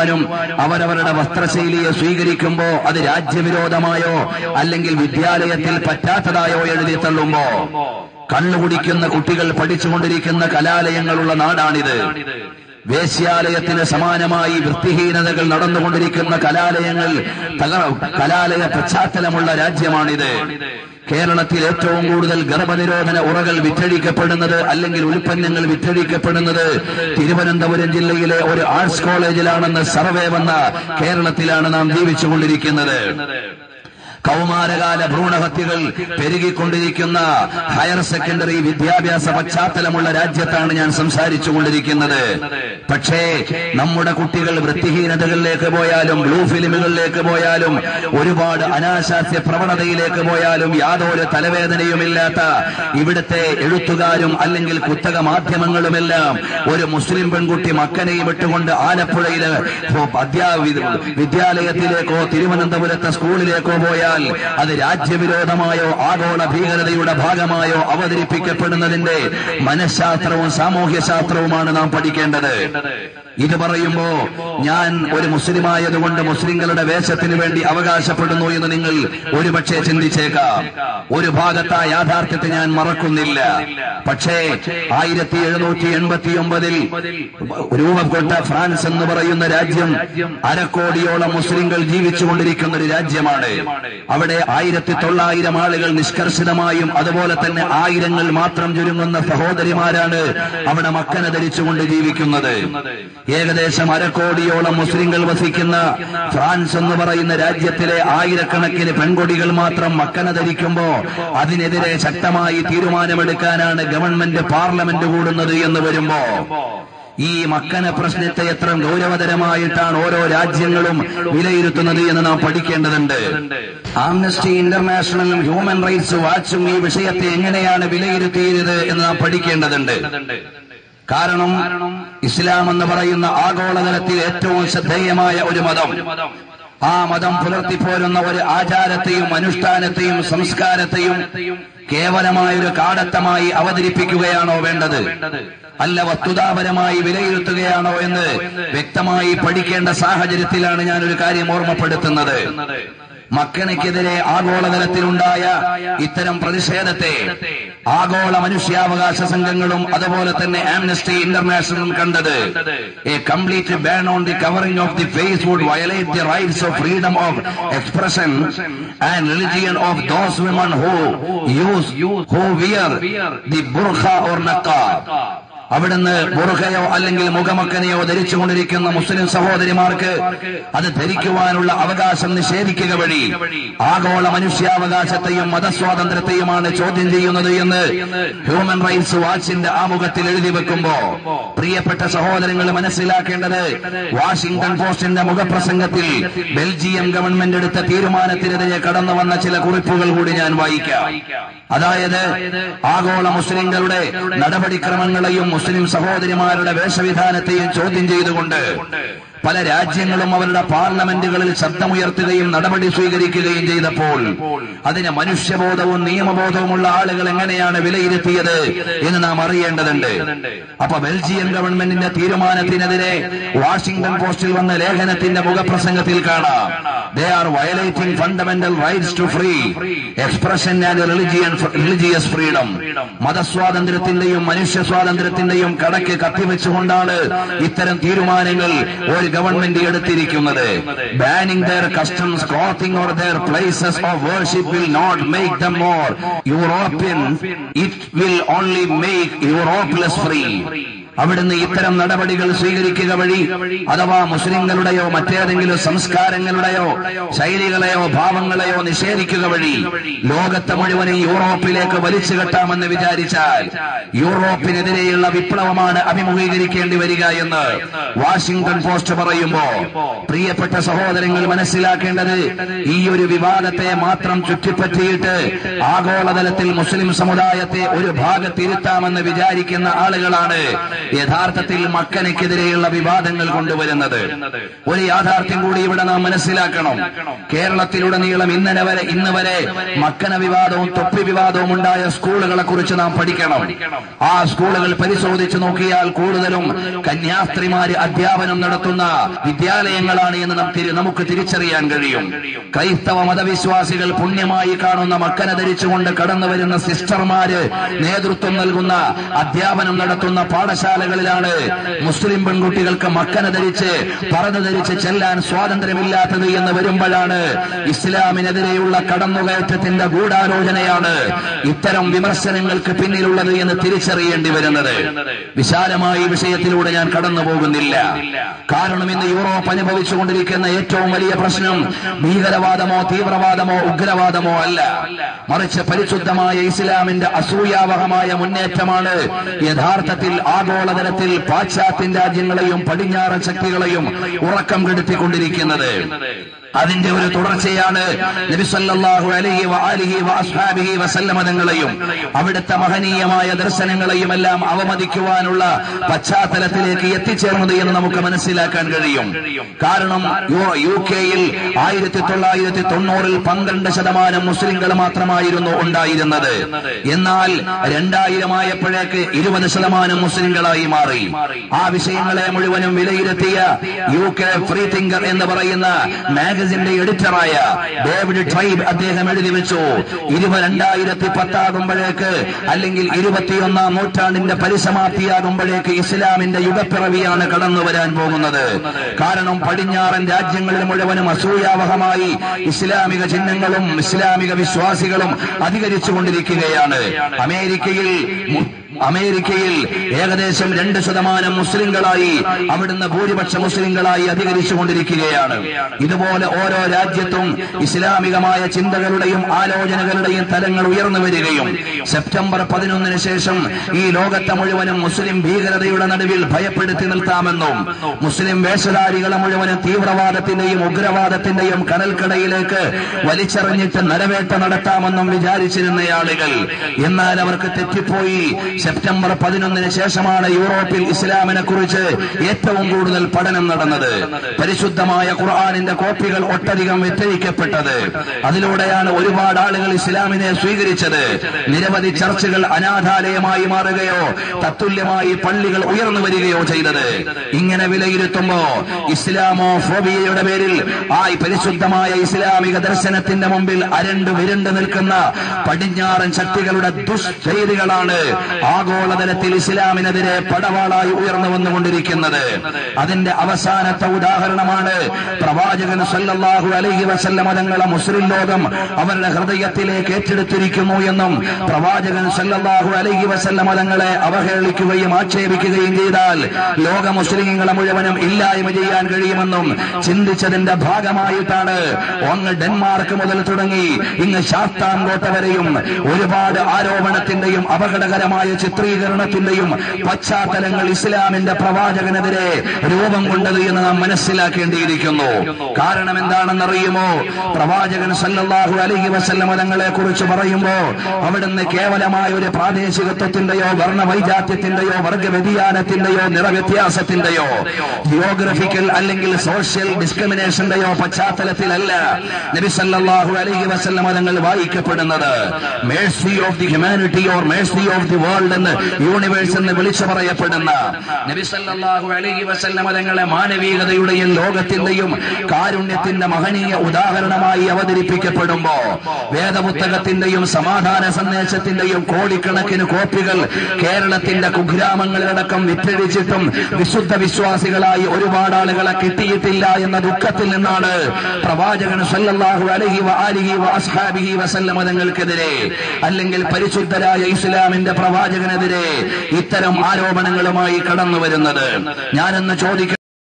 ചെയ്യുവാനും അവരവരുടെ വസ്ത്രശൈലിയെ സ്വീകരിക്കുമ്പോ അത് രാജ്യവിരോധമായോ അല്ലെങ്കിൽ വിദ്യാലയത്തിൽ പറ്റാത്തതായോ എഴുതി തള്ളുമ്പോ കണ്ണുകുടിക്കുന്ന കുട്ടികൾ പഠിച്ചുകൊണ്ടിരിക്കുന്ന കലാലയങ്ങളുള്ള നാടാണിത്. വേശ്യാലയത്തിന് സമാനമായി വൃത്തിഹീനതകൾ നടന്നുകൊണ്ടിരിക്കുന്ന കലാലയ പശ്ചാത്തലമുള്ള രാജ്യമാണിത്. കേരളത്തിൽ ഏറ്റവും കൂടുതൽ ഗർഭനിരോധന ഉറകൾ വിറ്റഴിക്കപ്പെടുന്നത് അല്ലെങ്കിൽ ഉൽപ്പന്നങ്ങൾ വിറ്റഴിക്കപ്പെടുന്നത് തിരുവനന്തപുരം ജില്ലയിലെ ഒരു ആർട്സ് കോളേജിലാണെന്ന് സർവേ വന്ന കേരളത്തിലാണ് നാം ജീവിച്ചുകൊണ്ടിരിക്കുന്നത്. കൗമാരകാല ഭ്രൂണഹത്യകൾ പെരുകിക്കൊണ്ടിരിക്കുന്ന ഹയർ സെക്കൻഡറി വിദ്യാഭ്യാസ പശ്ചാത്തലമുള്ള രാജ്യത്താണ് ഞാൻ സംസാരിച്ചു കൊണ്ടിരിക്കുന്നത്. പക്ഷേ നമ്മുടെ കുട്ടികൾ വൃത്തിഹീനതകളിലേക്ക് പോയാലും ബ്ലൂ ഫിലിമുകളിലേക്ക് പോയാലും ഒരുപാട് അനാശാസ്യ പ്രവണതയിലേക്ക് പോയാലും യാതൊരു തലവേദനയുമില്ലാത്ത ഇവിടുത്തെ എഴുത്തുകാരും അല്ലെങ്കിൽ കുത്തക മാധ്യമങ്ങളുമെല്ലാം ഒരു മുസ്ലിം പെൺകുട്ടി മക്കനെയും വിട്ടുകൊണ്ട് ആലപ്പുഴയിലെ വിദ്യാലയത്തിലേക്കോ തിരുവനന്തപുരത്തെ സ്കൂളിലേക്കോ പോയാൽ അത് രാജ്യവിരോധമായോ ആഗോള ഭീകരതയുടെ ഭാഗമായോ അവതരിപ്പിക്കപ്പെടുന്നതിന്റെ മനഃശാസ്ത്രവും സാമൂഹ്യശാസ്ത്രവുമാണ് നാം പഠിക്കേണ്ടത്. ഇത് പറയുമ്പോ ഞാൻ ഒരു മുസ്ലിമായതുകൊണ്ട് മുസ്ലിങ്ങളുടെ വേഷത്തിന് വേണ്ടി അവകാശപ്പെടുന്നു എന്ന് നിങ്ങൾ ഒരുപക്ഷെ ചിന്തിച്ചേക്കാം. ഒരു ഭാഗത്ത് ആ യാഥാർത്ഥ്യത്തെ ഞാൻ മറക്കുന്നില്ല. പക്ഷേ 1789 രൂപപ്പെട്ട ഫ്രാൻസ് എന്ന് പറയുന്ന രാജ്യം 1/2 കോടിയോളം മുസ്ലിങ്ങൾ ജീവിച്ചുകൊണ്ടിരിക്കുന്ന ഒരു രാജ്യമാണ്. അവിടെ 1900 ആളുകൾ നിഷ്കർഷിതമായും അതുപോലെ തന്നെ ആയിരങ്ങൾ മാത്രം ചുരുങ്ങുന്ന സഹോദരിമാരാണ് അവിടെ മക്കന ധരിച്ചുകൊണ്ട് ജീവിക്കുന്നത്. ഏകദേശം 1/2 കോടിയോളം മുസ്ലിങ്ങൾ വസിക്കുന്ന ഫ്രാൻസ് എന്ന് പറയുന്ന രാജ്യത്തിലെ ആയിരക്കണക്കിന് പെൺകുട്ടികൾ മാത്രം മക്കന ധരിക്കുമ്പോ അതിനെതിരെ ശക്തമായി തീരുമാനമെടുക്കാനാണ് ഗവൺമെന്റ് പാർലമെന്റ് കൂടുന്നത് എന്ന് വരുമ്പോ ഈ മക്കന പ്രശ്നത്തെ എത്ര ഗൗരവതരമായിട്ടാണ് ഓരോ രാജ്യങ്ങളും വിലയിരുത്തുന്നത് എന്ന് നാം പഠിക്കേണ്ടതുണ്ട്. ആംനസ്റ്റി ഇന്റർനാഷണലും ഹ്യൂമൻ റൈറ്റ്സ് വാച്ചും ഈ വിഷയത്തെ എങ്ങനെയാണ് വിലയിരുത്തിയത് എന്ന് നാം പഠിക്കേണ്ടതുണ്ട്. കാരണം ഇസ്ലാം എന്ന് പറയുന്ന ആഗോളതലത്തിൽ ഏറ്റവും ശ്രദ്ധേയമായ ഒരു മതം, ആ മതം പുലർത്തിപ്പോരുന്ന ഒരു ആചാരത്തെയും അനുഷ്ഠാനത്തെയും സംസ്കാരത്തെയും കേവലമായൊരു കാടത്തമായി അവതരിപ്പിക്കുകയാണോ വേണ്ടത്, അല്ല വസ്തുതാപരമായി വിലയിരുത്തുകയാണോ എന്ന് വ്യക്തമായി പഠിക്കേണ്ട സാഹചര്യത്തിലാണ് ഞാനൊരു കാര്യം ഓർമ്മപ്പെടുത്തുന്നത്. മക്കനയ്ക്കെതിരെ ആഗോളതലത്തിലുണ്ടായ ഇത്തരം പ്രതിഷേധത്തെ ആഗോള മനുഷ്യാവകാശ സംഘങ്ങളും അതുപോലെ തന്നെ ആംനസ്റ്റി ഇന്റർനാഷണലും കണ്ടത് a complete ban on the covering of the face would violate the rights of freedom of expression and religion of those women who wear the burqa or niqab. അവിടുന്ന് ബുർഖയോ അല്ലെങ്കിൽ മുഖമക്കനെയോ ധരിച്ചുകൊണ്ടിരിക്കുന്ന മുസ്ലിം സഹോദരിമാർക്ക് അത് ധരിക്കുവാനുള്ള അവകാശം നിഷേധിക്കുക വഴി ആഗോള മനുഷ്യാവകാശത്തെയും മതസ്വാതന്ത്ര്യത്തെയുമാണ് ചോദ്യം ചെയ്യുന്നത് എന്ന് ഹ്യൂമൻ റൈറ്റ്സ് വാച്ചിന്റെ ആമുഖത്തിൽ എഴുതി വെക്കുമ്പോ പ്രിയപ്പെട്ട സഹോദരങ്ങൾ മനസ്സിലാക്കേണ്ടത് വാഷിംഗ്ടൺ പോസ്റ്റിന്റെ മുഖപ്രസംഗത്തിൽ ബെൽജിയം ഗവൺമെന്റ് എടുത്ത തീരുമാനത്തിനെതിരെ കടന്നു വന്ന ചില കുറിപ്പുകൾ കൂടി ഞാൻ വായിക്കാം. അതായത് ആഗോള മുസ്ലിങ്ങളുടെ നടപടിക്രമങ്ങളെയും മുസ്ലിം സഹോദരിമാരുടെ വേഷവിധാനത്തെയും ചോദ്യം ചെയ്തുകൊണ്ട് പല രാജ്യങ്ങളും അവരുടെ പാർലമെന്റുകളിൽ ശബ്ദമുയർത്തുകയും നടപടി സ്വീകരിക്കുകയും ചെയ്തപ്പോൾ അതിന് മനുഷ്യബോധവും നിയമബോധവുമുള്ള ആളുകൾ എങ്ങനെയാണ് വിലയിരുത്തിയത് എന്ന് നാം അറിയേണ്ടതുണ്ട്. അപ്പൊ ബെൽജിയൻ ഗവൺമെന്റിന്റെ തീരുമാനത്തിനെതിരെ വാഷിംഗ്ടൺ പോസ്റ്റിൽ വന്ന ലേഖനത്തിന്റെ മുഖപ്രസംഗത്തിൽ കാണാം, they are violating fundamental rights to free expression and religious freedom. മതസ്വാതന്ത്ര്യത്തിന്റെയും മനുഷ്യ സ്വാതന്ത്ര്യത്തിന്റെയും കടക്ക് കത്തിവെച്ചുകൊണ്ടാണ് ഇത്തരം തീരുമാനങ്ങൾ ഒരു ഗവൺമെന്റ് എടുത്തിരിക്കുന്നത്. Banning their customs, clothing or their places of worship will not make them more European, it will only make Europe less free. അവിടുന്ന് ഇത്തരം നടപടികൾ സ്വീകരിക്കുക വഴി അഥവാ മുസ്ലിങ്ങളുടെയോ മറ്റേതെങ്കിലും സംസ്കാരങ്ങളുടെയോ ശൈലികളെയോ ഭാവങ്ങളെയോ നിഷേധിക്കുക വഴി ലോകത്തെ മുഴുവനും യൂറോപ്പിലേക്ക് വലിച്ചു കെട്ടാമെന്ന് വിചാരിച്ചാൽ യൂറോപ്പിനെതിരെയുള്ള വിപ്ലവമാണ് അഭിമുഖീകരിക്കേണ്ടി വരിക എന്ന് വാഷിംഗ്ടൺ പോസ്റ്റ് പറയുമ്പോ പ്രിയപ്പെട്ട സഹോദരങ്ങൾ മനസ്സിലാക്കേണ്ടത് ഈ ഒരു വിവാദത്തെ മാത്രം ചുറ്റിപ്പറ്റിയിട്ട് ആഗോളതലത്തിൽ മുസ്ലിം സമുദായത്തെ ഒരു ഭാഗത്തിരുത്താമെന്ന് വിചാരിക്കുന്ന ആളുകളാണ് യഥാർത്ഥത്തിൽ മക്കനെതിരെയുള്ള വിവാദങ്ങൾ കൊണ്ടുവരുന്നത്. ഒരു യാഥാർത്ഥ്യം കൂടി ഇവിടെ നാം മനസ്സിലാക്കണം. കേരളത്തിലുടനീളം ഇന്ന് വരെ മക്കന വിവാദവും തൊപ്പി വിവാദവും ഉണ്ടായ സ്കൂളുകളെ കുറിച്ച് നാം പഠിക്കണം. ആ സ്കൂളുകൾ പരിശോധിച്ചു നോക്കിയാൽ കൂടുതലും കന്യാസ്ത്രീമാര് അധ്യാപനം നടത്തുന്ന വിദ്യാലയങ്ങളാണ് എന്ന് നമുക്ക് തിരിച്ചറിയാൻ കഴിയും. ക്രൈസ്തവ മതവിശ്വാസികൾ പുണ്യമായി കാണുന്ന മക്കന ധരിച്ചുകൊണ്ട് കടന്നു വരുന്ന സിസ്റ്റർമാര് നേതൃത്വം നൽകുന്ന അധ്യാപനം നടത്തുന്ന പാഠശാലകളിലാണ് മുസ്ലിം പെൺകുട്ടികൾക്ക് മക്കന ധരിച്ച് പറന്ന് ധരിച്ച് ചെല്ലാൻ സ്വാതന്ത്ര്യമില്ലാത്തത് എന്ന് വരുമ്പോഴാണ് ഇസ്ലാമിനെതിരെയുള്ള കടന്നുകയറ്റത്തിന്റെ ഗൂഢാലോചനയാണ് ഇത്തരം വിമർശനങ്ങൾക്ക് പിന്നിലുള്ളത് എന്ന് തിരിച്ചറിയേണ്ടി വരുന്നത്. വിശാലമായി വിഷയത്തിലൂടെ ഞാൻ കടന്നു പോകുന്നില്ല. കാരണം ഇന്ന് യൂറോപ്പ് അനുഭവിച്ചുകൊണ്ടിരിക്കുന്ന ഏറ്റവും വലിയ പ്രശ്നം ഭീകരവാദമോ തീവ്രവാദമോ ഉഗ്രവാദമോ അല്ല, മറിച്ച് പരിശുദ്ധമായ ഇസ്ലാമിന്റെ അസൂയാവഹമായ മുന്നേറ്റമാണ് യഥാർത്ഥത്തിൽ ആഗോളതലത്തിൽ പാശ്ചാത്യ രാജ്യങ്ങളെയും പടിഞ്ഞാറൻ ശക്തികളെയും ഉറക്കം കെടുത്തിക്കൊണ്ടിരിക്കുന്നത്. അതിന്റെ ഒരു തുടർച്ചയാണ് നബി സല്ലല്ലാഹു അലൈഹി വആലിഹി വഅസ്ഹാബിഹി വസല്ലമ തങ്ങളെയും അവിടുത്തെ മഹനീയമായ ദർശനങ്ങളെയും എല്ലാം അവമതിക്കുവാനുള്ള പശ്ചാത്തലത്തിലേക്ക് എത്തിച്ചേർന്നത് എന്ന് നമുക്ക് മനസ്സിലാക്കാൻ കഴിയും. കാരണം UK-ൽ 1990-ൽ 12% മുസ്ലിങ്ങൾ മാത്രമായിരുന്നു ഉണ്ടായിരുന്നത്. എന്നാൽ 2000 ആയപ്പോഴേക്ക് 20% മുസ്ലിങ്ങളായി മാറി. ആ വിഷയങ്ങളെ മുഴുവനും വിലയിരുത്തിയ UK ഫ്രീ തിങ്കർ എന്ന് പറയുന്ന മാഗസിന്റെ എഡിറ്ററായ ഡേവിഡ് ട്രൈബ് അദ്ദേഹം എഴുതി വെച്ചു, 2010 ആകുമ്പോഴേക്ക് അല്ലെങ്കിൽ 21-ാം നൂറ്റാണ്ടിന്റെ പരിസമാപ്തിയാകുമ്പോഴേക്ക് ഇസ്ലാമിന്റെ യുഗപ്പിറവിയാണ് കടന്നു വരാൻ പോകുന്നത്. കാരണം പടിഞ്ഞാറൻ രാജ്യങ്ങളിൽ മുഴുവനും അസൂയാവഹമായി ഇസ്ലാമിക ചിഹ്നങ്ങളും ഇസ്ലാമിക വിശ്വാസികളും അധികരിച്ചുകൊണ്ടിരിക്കുകയാണ്. അമേരിക്കയിൽ ഏകദേശം 2% മുസ്ലിങ്ങളായി അവിടുന്ന് ഭൂരിപക്ഷ മുസ്ലിങ്ങളായി അധികരിച്ചുകൊണ്ടിരിക്കുകയാണ്. ഇതുപോലെ ഓരോ രാജ്യത്തും ഇസ്ലാമികമായ ചിന്തകളുടെയും ആലോചനകളുടെയും തലങ്ങൾ ഉയർന്നു വരികയും സെപ്റ്റംബർ 11 ശേഷം ഈ ലോകത്തെ മുഴുവനും മുസ്ലിം ഭീകരതയുടെ നടുവിൽ ഭയപ്പെടുത്തി നിർത്താമെന്നും മുസ്ലിം വേഷധാരികളെ മുഴുവനും തീവ്രവാദത്തിന്റെയും ഉഗ്രവാദത്തിന്റെയും കടൽക്കടയിലേക്ക് വലിച്ചെറിഞ്ഞിട്ട് നരവേട്ട നടത്താമെന്നും വിചാരിച്ചിരുന്ന ആളുകൾ, എന്നാൽ അവർക്ക് തെറ്റിപ്പോയി. സെപ്റ്റംബർ 11 ശേഷമാണ് യൂറോപ്പിൽ ഇസ്ലാമിനെ കുറിച്ച് ഏറ്റവും കൂടുതൽ പഠനം നടന്നത്. പരിശുദ്ധമായ ഖുർആനിന്റെ കോപ്പികൾ ഒട്ടധികം വിറ്റഴിക്കപ്പെട്ടത്. അതിലൂടെയാണ് ഒരുപാട് ആളുകൾ ഇസ്ലാമിനെ സ്വീകരിച്ചത്. നിരവധി ചർച്ചുകൾ അനാഥാലയമായി മാറുകയോ തത്തുല്യമായി പള്ളികൾ ഉയർന്നു വരികയോ ചെയ്തത്. ഇങ്ങനെ വിലയിരുത്തുമ്പോ ഇസ്ലാമോഫോബിയയുടെ പേരിൽ പരിശുദ്ധമായ ഇസ്ലാമിക ദർശനത്തിന്റെ മുമ്പിൽ വിരണ്ടു നിൽക്കുന്ന പടിഞ്ഞാറൻ ശക്തികളുടെ ദുഷ്ചെയ്തികളാണ് ആഗോളതലത്തിൽ ഇസ്ലാമിനെതിരെ പടവാളായി ഉയർന്നു വന്നുകൊണ്ടിരിക്കുന്നത്. അതിന്റെ അവസാനത്തെ ഉദാഹരണമാണ് പ്രവാചകൻ സല്ലല്ലാഹു അലൈഹി വസല്ലമ തങ്ങളെ മുസ്ലിം ലോകം അവരുടെ ഹൃദയത്തിലേക്ക് ഏറ്റെടുത്തിരിക്കുന്നു എന്നും പ്രവാചകൻ സല്ലല്ലാഹു അലൈഹി വസല്ലമ തങ്ങളെ അവഹേളിക്കുകയും ആക്ഷേപിക്കുകയും ചെയ്താൽ ലോക മുസ്ലിങ്ങളെ മുഴുവനും ഇല്ലായ്മ ചെയ്യാൻ കഴിയുമെന്നും ചിന്തിച്ചതിന്റെ ഭാഗമായിട്ടാണ് അങ്ങ് ഡെൻമാർക്ക് മുതൽ തുടങ്ങി ഇങ്ങ് ശാസ്താംകോട്ട വരെയും ഒരുപാട് ആരോപണത്തിന്റെയും അപകടകരമായ ചിത്രീകരണത്തിന്റെയും പശ്ചാത്തലങ്ങൾ ഇസ്ലാമിന്റെ പ്രവാചകനെതിരെ രൂപം കൊണ്ടത് എന്ന് നാം മനസ്സിലാക്കേണ്ടിയിരിക്കുന്നു. കാരണം എന്താണെന്നറിയുമോ? പ്രവാചകൻ സല്ലല്ലാഹു അലൈഹി വസല്ലമ തങ്ങളെ കുറിച്ച് പറയുമ്പോ അവിടുന്ന് കേവലമായ ഒരു പ്രാദേശികത്വത്തിന്റെയോ വർണ്ണവൈജാത്യത്തിന്റെയോ വർഗവ്യതിയാനത്തിന്റെയോ നിറവ്യത്യാസത്തിന്റെയോ ജിയോഗ്രഫിക്കൽ അല്ലെങ്കിൽ സോഷ്യൽ ഡിസ്ക്രിമിനേഷന്റെയോ പശ്ചാത്തലത്തിലല്ല നബി സല്ലല്ലാഹു അലൈഹി വസല്ലമ തങ്ങൾ വായിക്കപ്പെടുന്നത്. Mercy of the humanity or mercy of the world എന്ന് യൂണിവേഴ്സ് എന്ന് വിളിച്ചു പറയപ്പെടുന്ന നബി സല്ലല്ലാഹു അലൈഹി വസല്ലമ തങ്ങളെ മാനവികതയുടെയും ലോകത്തിന്റെയും കാരുണ്യത്തിന്റെ മഹനീയ ഉദാഹരണമായി അവതരിപ്പിക്കപ്പെടുമ്പോ വേദപുസ്തകത്തിന്റെയും സമാധാന സന്ദേശത്തിന്റെയും കോടിക്കണക്കിന് കോപ്പികൾ കേരളത്തിന്റെ കുഗ്രാമങ്ങളിലടക്കം വിറ്റഴിച്ചിട്ടും വിശുദ്ധ വിശ്വാസികളായി ഒരുപാട് ആളുകളെ കിട്ടിയിട്ടില്ല എന്ന ദുഃഖത്തിൽ നിന്നാണ് പ്രവാചകൻ സല്ലല്ലാഹു അലൈഹി വആലിഹി വഅസ്ഹാബിഹി വസല്ലമ തങ്ങൾക്കെതിരെ അല്ലെങ്കിൽ പരിശുദ്ധരായ ഇസ്ലാമിന്റെ പ്രവാചകനെതിരെ ഇത്തരം ആരോപണങ്ങളുമായി കടന്നു വരുന്നത്. ഞാനെന്ന് ചോദിക്കും,